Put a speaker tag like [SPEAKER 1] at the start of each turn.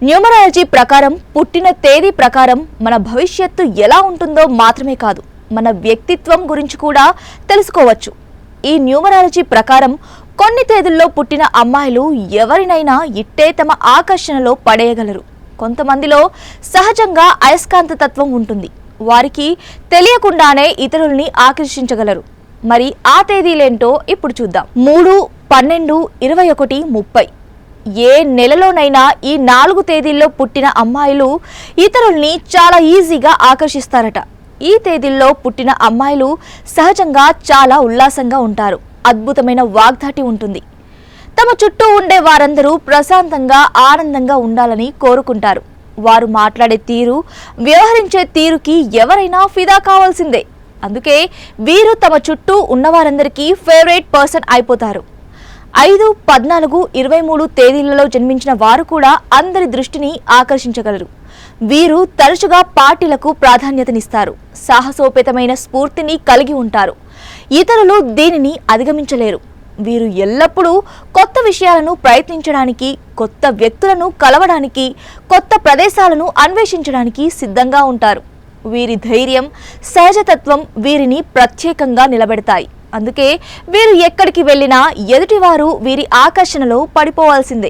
[SPEAKER 1] Numerology ప్రకారం పుట్టిన తేదీ ప్రకారం మన భవిష్యత్తు ఎలా ఉంటుందో మాత్రమే కాదు, మన వ్యక్తిత్వం గురించి కూడా తెలుసుకోవచ్చు. ఈ న్యూమరాలజీ ప్రకారం కొన్ని తేదీల్లో పుట్టిన అమ్మాయిలు ఎవరినైనా ఇట్టే తమ ఆకర్షణలో పడేయగలరు. కొంతమందిలో సహజంగా అయస్కాంత తత్వం ఉంటుంది. వారికి తెలియకుండానే ఇతరుల్ని ఆకర్షించగలరు. మరి ఆ తేదీలేంటో ఇప్పుడు చూద్దాం. 3, 12, 21, 30. ఏ నెలలోనైనా ఈ 4 తేదీల్లో పుట్టిన అమ్మాయిలు ఇతరుల్ని చాలా ఈజీగా ఆకర్షిస్తారట. ఈ తేదీల్లో పుట్టిన అమ్మాయిలు సహజంగా చాలా ఉల్లాసంగా ఉంటారు. అద్భుతమైన వాగ్దాటి ఉంటుంది. తమ చుట్టూ ఉండే వారందరూ ప్రశాంతంగా ఆనందంగా ఉండాలని కోరుకుంటారు. వారు మాట్లాడే తీరు, వ్యవహరించే తీరుకి ఎవరైనా ఫిదా కావాల్సిందే. అందుకే వీరు తమ చుట్టూ ఉన్నవారందరికీ ఫేవరెట్ పర్సన్ అయిపోతారు. 5, 14, 23 తేదీలలో జన్మించిన వారు కూడా అందరి దృష్టిని ఆకర్షించగలరు. వీరు తరచుగా పార్టీలకు ప్రాధాన్యతనిస్తారు. సాహసోపేతమైన స్ఫూర్తిని కలిగి ఉంటారు. ఇతరులు దీనిని అధిగమించలేరు. వీరు ఎల్లప్పుడూ కొత్త విషయాలను ప్రయత్నించడానికి, కొత్త వ్యక్తులను కలవడానికి, కొత్త ప్రదేశాలను అన్వేషించడానికి సిద్ధంగా ఉంటారు. వీరి ధైర్యం, సహజతత్వం వీరిని ప్రత్యేకంగా నిలబెడతాయి. అందుకే వీరు ఎక్కడికి వెళ్ళినా ఎదుటివారు వీరి ఆకర్షణలో పడిపోవాల్సిందే.